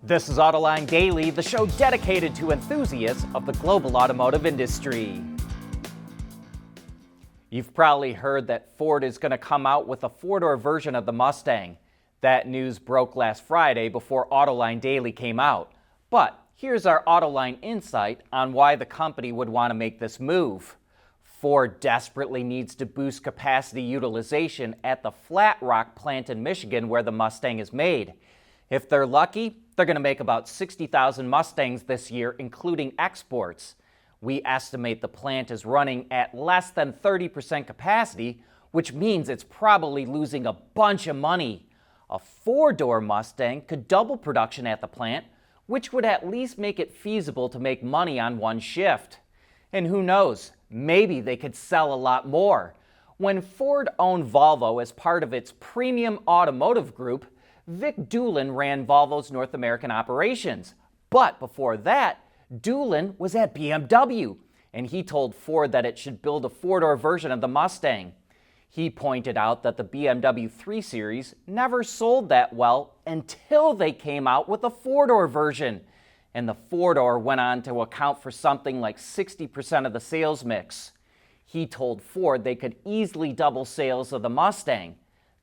This is Autoline Daily, the show dedicated to enthusiasts of the global automotive industry. You've probably heard that Ford is going to come out with a four-door version of the Mustang. That news broke last Friday before Autoline Daily came out. But here's our Autoline insight on why the company would want to make this move. Ford desperately needs to boost capacity utilization at the Flat Rock plant in Michigan where the Mustang is made. If they're lucky, they're going to make about 60,000 Mustangs this year, including exports. We estimate the plant is running at less than 30% capacity, which means it's probably losing a bunch of money. A four-door Mustang could double production at the plant, which would at least make it feasible to make money on one shift. And who knows, maybe they could sell a lot more. When Ford owned Volvo as part of its premium automotive group, Vic Doolin ran Volvo's North American operations. But before that, Doolin was at BMW, and he told Ford that it should build a four-door version of the Mustang. He pointed out that the BMW 3 Series never sold that well until they came out with a four-door version, and the four-door went on to account for something like 60% of the sales mix. He told Ford they could easily double sales of the Mustang.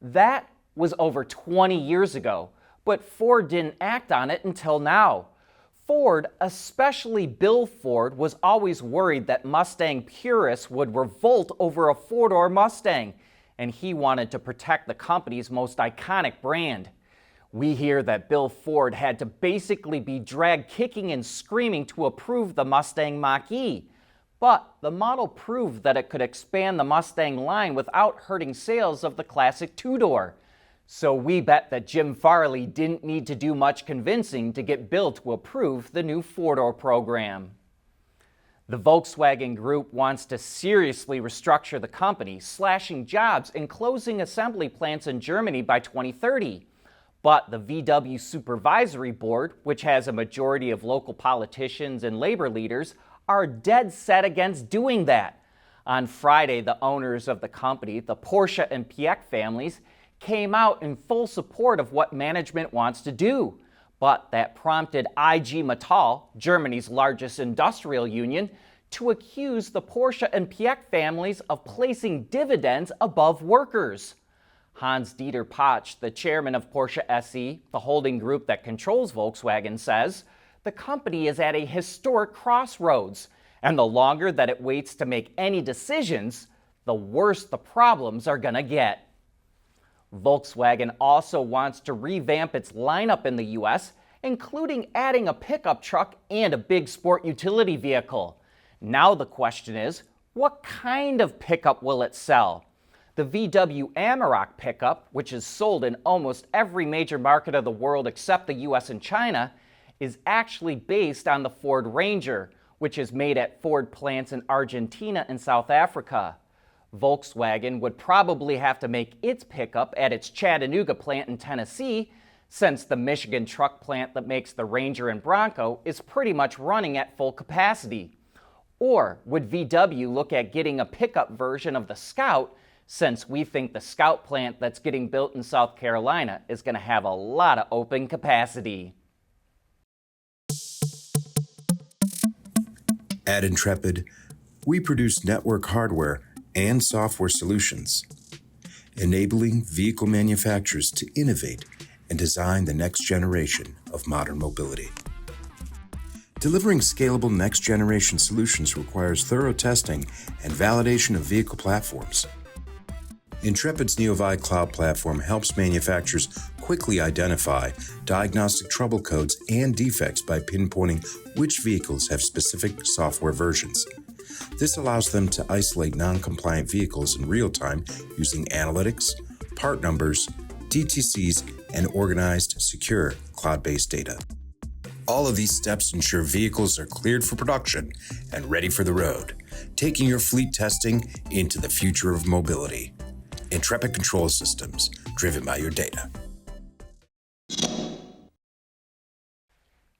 That was over 20 years ago, but Ford didn't act on it until now. Ford, especially Bill Ford, was always worried that Mustang purists would revolt over a four-door Mustang, and he wanted to protect the company's most iconic brand. We hear that Bill Ford had to basically be dragged kicking and screaming to approve the Mustang Mach-E. But the model proved that it could expand the Mustang line without hurting sales of the classic two-door. So we bet that Jim Farley didn't need to do much convincing to get Bill to approve the new four-door program. The Volkswagen Group wants to seriously restructure the company, slashing jobs and closing assembly plants in Germany by 2030. But the VW Supervisory Board, which has a majority of local politicians and labor leaders, are dead set against doing that. On Friday, the owners of the company, the Porsche and Piech families, came out in full support of what management wants to do. But that prompted IG Metall, Germany's largest industrial union, to accuse the Porsche and Piech families of placing dividends above workers. Hans-Dieter Porsche, the chairman of Porsche SE, the holding group that controls Volkswagen, says the company is at a historic crossroads, and the longer that it waits to make any decisions, the worse the problems are going to get. Volkswagen also wants to revamp its lineup in the U.S., including adding a pickup truck and a big sport utility vehicle. Now the question is, what kind of pickup will it sell? The VW Amarok pickup, which is sold in almost every major market of the world except the U.S. and China, is actually based on the Ford Ranger, which is made at Ford plants in Argentina and South Africa. Volkswagen would probably have to make its pickup at its Chattanooga plant in Tennessee, since the Michigan truck plant that makes the Ranger and Bronco is pretty much running at full capacity. Or would VW look at getting a pickup version of the Scout, since we think the Scout plant that's getting built in South Carolina is going to have a lot of open capacity? At Intrepid, we produce network hardware and software solutions, enabling vehicle manufacturers to innovate and design the next generation of modern mobility. Delivering scalable next-generation solutions requires thorough testing and validation of vehicle platforms. Intrepid's NeoVi cloud platform helps manufacturers quickly identify diagnostic trouble codes and defects by pinpointing which vehicles have specific software versions. This allows them to isolate non-compliant vehicles in real time using analytics, part numbers, DTCs, and organized, secure, cloud-based data. All of these steps ensure vehicles are cleared for production and ready for the road, taking your fleet testing into the future of mobility. Intrepid Control Systems, driven by your data.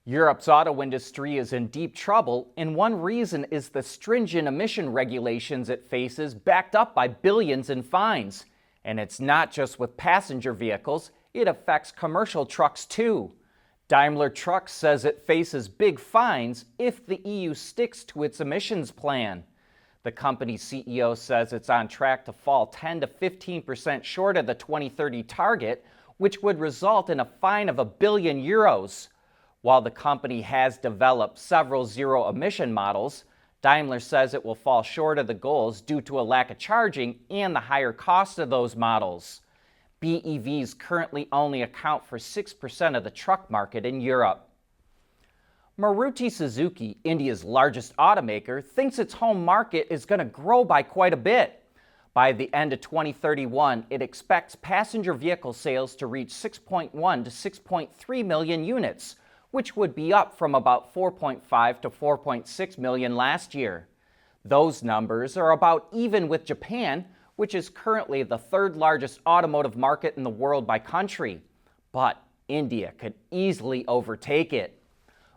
Europe's auto industry is in deep trouble, and one reason is the stringent emission regulations it faces, backed up by billions in fines. And it's not just with passenger vehicles, it affects commercial trucks too. Daimler Truck says it faces big fines if the EU sticks to its emissions plan. The company's CEO says it's on track to fall 10 to 15% short of the 2030 target, which would result in a fine of €1 billion. While the company has developed several zero-emission models, Daimler says it will fall short of the goals due to a lack of charging and the higher cost of those models. BEVs currently only account for 6% of the truck market in Europe. Maruti Suzuki, India's largest automaker, thinks its home market is going to grow by quite a bit. By the end of 2031, it expects passenger vehicle sales to reach 6.1 to 6.3 million units, which would be up from about 4.5 to 4.6 million last year. Those numbers are about even with Japan, which is currently the third largest automotive market in the world by country. But India could easily overtake it.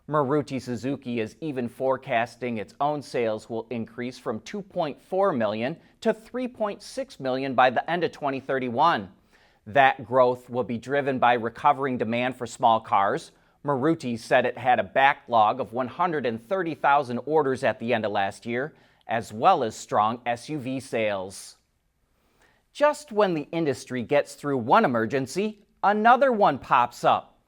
Maruti Suzuki is even forecasting its own sales will increase from 2.4 million to 3.6 million by the end of 2031. That growth will be driven by recovering demand for small cars. Maruti said it had a backlog of 130,000 orders at the end of last year, as well as strong SUV sales. Just when the industry gets through one emergency, another one pops up.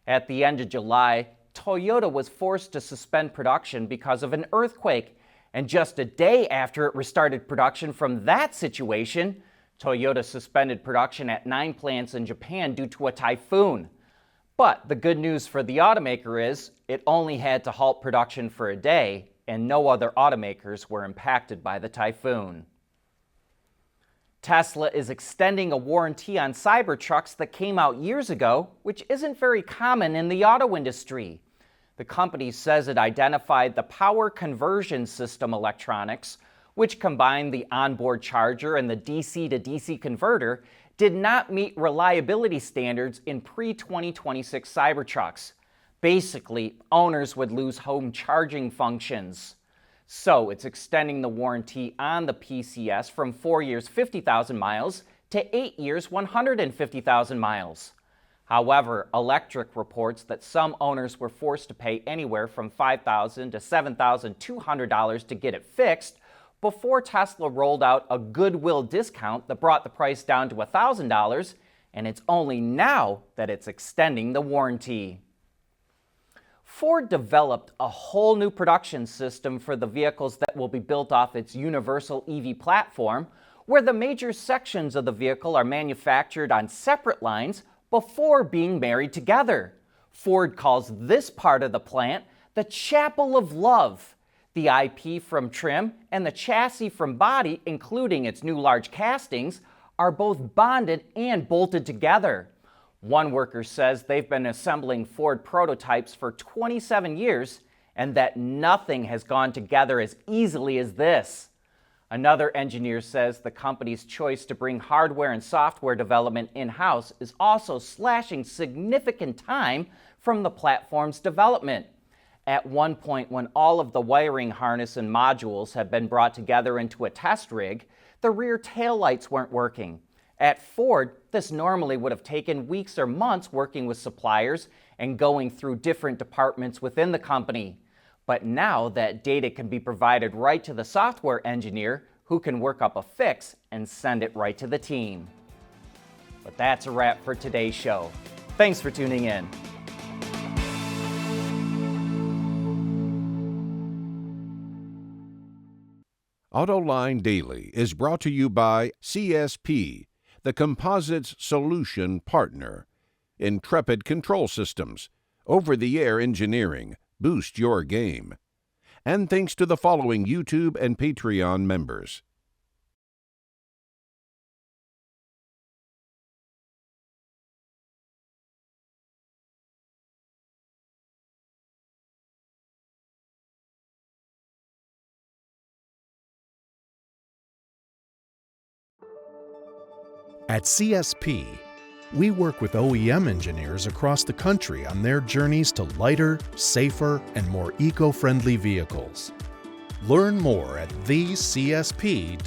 At the end of July, Toyota was forced to suspend production because of an earthquake, and just a day after it restarted production from that situation, Toyota suspended production at 9 plants in Japan due to a typhoon. But the good news for the automaker is it only had to halt production for a day, and no other automakers were impacted by the typhoon. Tesla is extending a warranty on Cybertrucks that came out years ago, which isn't very common in the auto industry. The company says it identified the power conversion system electronics, which combined the onboard charger and the DC to DC converter, did not meet reliability standards in pre-2026 Cybertrucks. Basically, owners would lose home charging functions. So it's extending the warranty on the PCS from 4 years, 50,000 miles to 8 years, 150,000 miles. However, Electric reports that some owners were forced to pay anywhere from $5,000 to $7,200 to get it fixed before Tesla rolled out a goodwill discount that brought the price down to $1,000, and it's only now that it's extending the warranty. Ford developed a whole new production system for the vehicles that will be built off its universal EV platform, where the major sections of the vehicle are manufactured on separate lines before being married together. Ford calls this part of the plant the Chapel of Love. The IP from trim and the chassis from body, including its new large castings, are both bonded and bolted together. One worker says they've been assembling Ford prototypes for 27 years and that nothing has gone together as easily as this. Another engineer says the company's choice to bring hardware and software development in-house is also slashing significant time from the platform's development. At one point, when all of the wiring harness and modules had been brought together into a test rig, the rear taillights weren't working. At Ford, this normally would have taken weeks or months working with suppliers and going through different departments within the company. But now that data can be provided right to the software engineer, who can work up a fix and send it right to the team. But that's a wrap for today's show. Thanks for tuning in. Autoline Daily is brought to you by CSP, the Composites Solution Partner, Intrepid Control Systems, over-the-air engineering, boost your game. And thanks to the following YouTube and Patreon members. At CSP, we work with OEM engineers across the country on their journeys to lighter, safer, and more eco-friendly vehicles. Learn more at thecsp.com.